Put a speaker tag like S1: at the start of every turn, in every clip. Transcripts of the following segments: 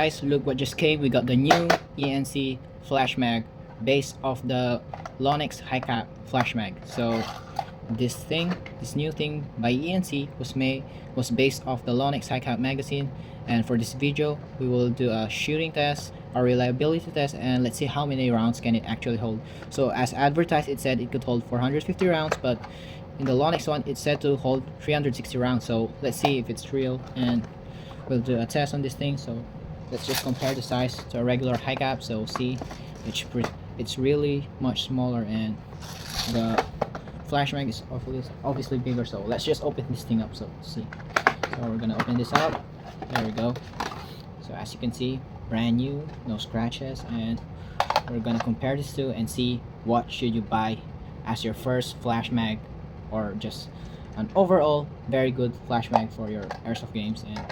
S1: Guys, look what just came. We got the new E&C Flash Mag based off the Lonex high cap Flash Mag. So this new thing by E&C was based off the Lonex high cap magazine. And for this video, we will do a shooting test, a reliability test, and let's see how many rounds can it actually hold. So as advertised, it said it could hold 450 rounds, but in the Lonex one, it's said to hold 360 rounds. So let's see if it's real, and we'll do a test on this thing. So let's just compare the size to a regular high cap. So see, it's really much smaller, and the Flash Mag is obviously bigger. So let's just open this thing up. So see, so we're gonna open this up. There we go. So as you can see, brand new, no scratches, and we're gonna compare this to and see what should you buy as your first Flash Mag, or just an overall very good Flash Mag for your airsoft games. And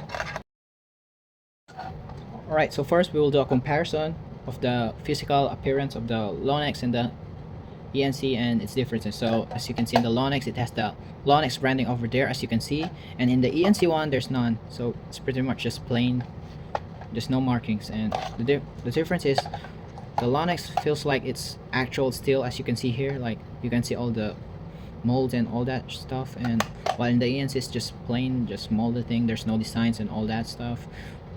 S1: alright, so first we will do a comparison of the physical appearance of the Lonex and the E&C and its differences. So as you can see, in the Lonex, it has the Lonex branding over there, as you can see, and in the E&C one there's none. So it's pretty much just plain, just no markings. And the difference is the Lonex feels like it's actual steel, as you can see here. Like you can see all the molds and all that stuff, and while in the E&C it's just plain, just molded thing. There's no designs and all that stuff.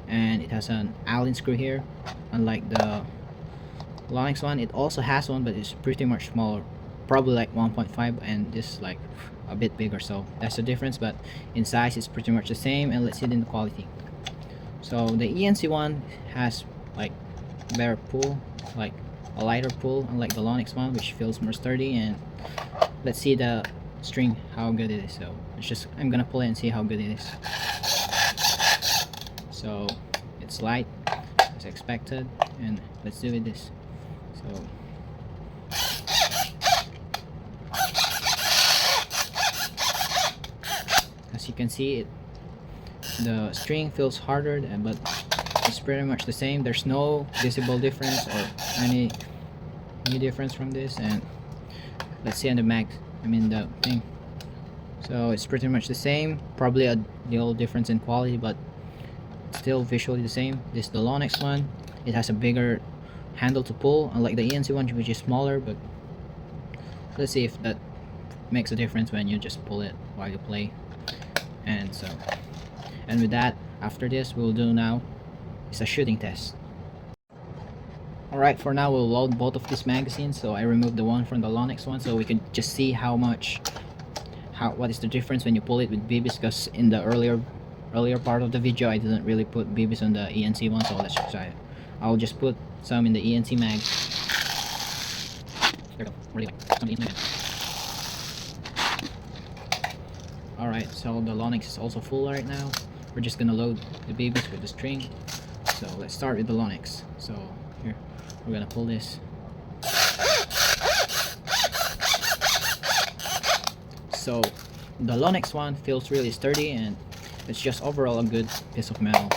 S1: And it has an Allen screw here, unlike the Lonex one. It also has one, but it's pretty much smaller, probably like 1.5, and this like a bit bigger. So that's the difference, but in size it's pretty much the same. And let's see it in the quality. So the E&C one has like better pull, like a lighter pull, unlike the Lonex one, which feels more sturdy. And let's see the string, how good it is. So it's just, I'm gonna pull it and see how good it is. So it's light as expected, and let's do with this. So as you can see, the string feels harder, but it's pretty much the same. There's no visible difference or any new difference from this. And let's see on the mag, the thing. So it's pretty much the same, probably a little difference in quality, but still visually the same. This is the Lonex one. It has a bigger handle to pull, unlike the E&C one, which is smaller. But let's see if that makes a difference when you just pull it while you play. And so, and with that, after this, we'll do now is a shooting test. Alright, for now we'll load both of these magazines. So I removed the one from the Lonex one, so we can just see what is the difference when you pull it with BBs, because in the earlier part of the video I didn't really put BBs on the E&C one. So let's try it. I'll just put some in the E&C mag. There we go. Alright, so the Lonex is also full right now. We're just gonna load the BBs with the string. So let's start with the Lonex. So here, we're gonna pull this. So the Lonex one feels really sturdy, and it's just overall a good piece of metal.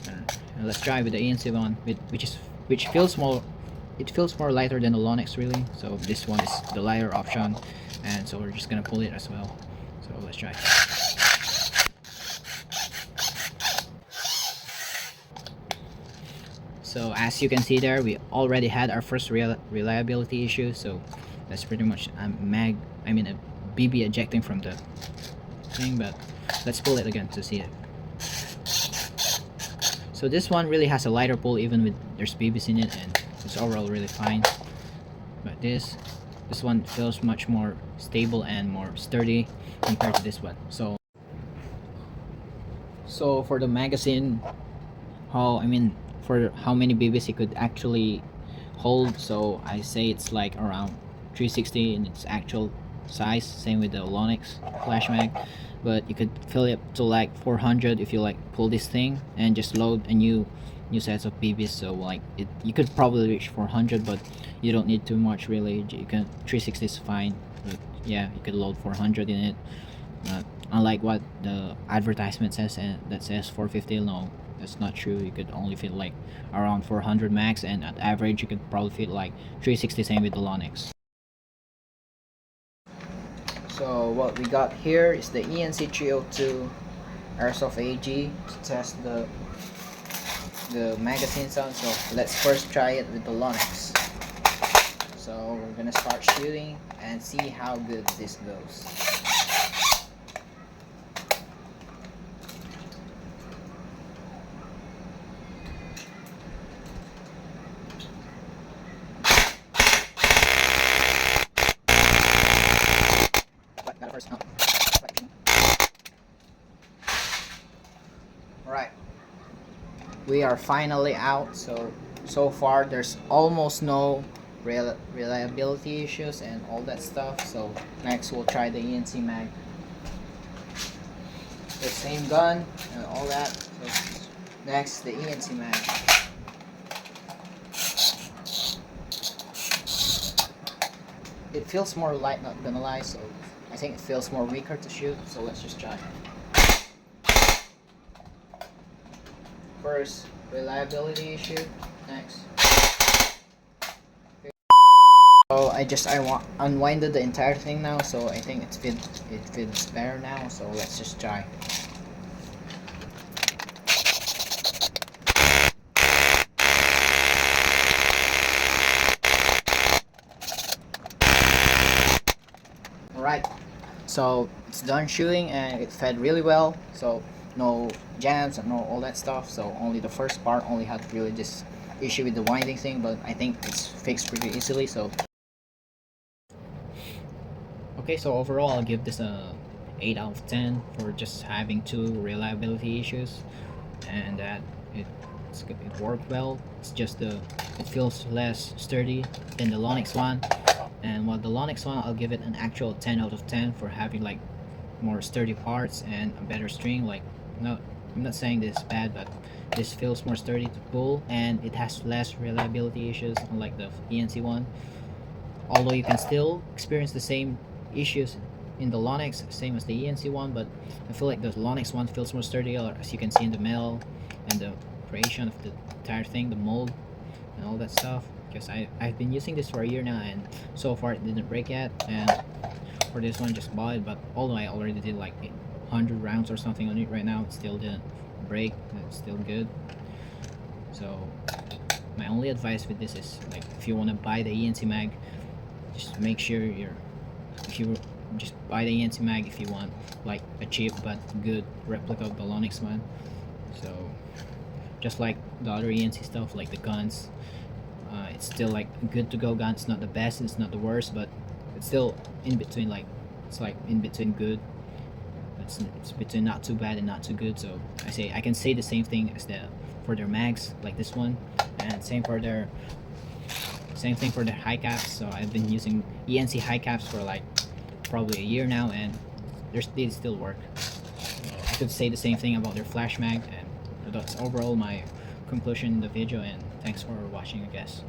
S1: And let's try with the E&C one, which feels more, it feels more lighter than the Lonex really. So this one is the lighter option, and so we're just gonna pull it as well. So let's try. So as you can see there, we already had our first reliability issue. So that's pretty much a BB ejecting from the thing. But let's pull it again to see it. So this one really has a lighter pull, even with there's BBs in it, and it's overall really fine. But this one feels much more stable and more sturdy compared to this one. So for the magazine, for how many BBs it could actually hold, so I say it's like around 360 in its actual size. Same with the Lonex Flash Mag, but you could fill it up to like 400 if you like pull this thing and just load a new sets of BBs. So like you could probably reach 400, but you don't need too much really. You can 360 is fine, but yeah, you could load 400 in it. Unlike what the advertisement says, and that says 450, no, that's not true. You could only fit like around 400 max, and at average you could probably fit like 360. Same with the Lonex. So what we got here is the E&C 302 Airsoft AG to test the the magazine sound, so let's first try it with the Lonex. So we're gonna start shooting and see how good this goes. Right, we are finally out. So far there's almost no reliability issues and all that stuff. So next we'll try the E&C mag, the same gun and all that. So next the E&C mag. It feels more light, not gonna lie, so I think it feels more weaker to shoot, so let's just try. First, reliability issue. Next. So I unwinded the entire thing now, so I think it fits better now, so let's just try. Alright, so it's done shooting and it fed really well, so no jams and no all that stuff. So only the first part only had really this issue with the winding thing, but I think it's fixed pretty easily. So okay, so overall I'll give this a 8 out of 10 for just having 2 reliability issues, and that it worked well. It's just it feels less sturdy than the Lonex one. And while the Lonex one, I'll give it an actual 10 out of 10 for having like more sturdy parts and a better string. Like, no, I'm not saying this is bad, but this feels more sturdy to pull, and it has less reliability issues unlike the E&C one. Although you can still experience the same issues in the Lonex, same as the E&C one, but I feel like the Lonex one feels more sturdy, as you can see in the metal and the creation of the entire thing, the mold and all that stuff. Because I've been using this for a year now, and so far it didn't break yet. And for this one, just bought it, but although I already did like 100 rounds or something on it right now, it still didn't break. It's still good. So my only advice with this is, like, if you want to buy the E&C mag, just make sure if you just buy the E&C mag if you want like a cheap but good replica of the Lonex one. So just like the other E&C stuff, like the guns, it's still like good to go gun. It's not the best, it's not the worst, but it's still in between. Like, it's like in between good. It's between not too bad and not too good. So I can say the same thing as for their mags, like this one, and same thing for their high caps. So I've been using E&C high caps for like probably a year now, and they still work. I could say the same thing about their flash mag, and that's overall my conclusion in the video, and thanks for watching, I guess.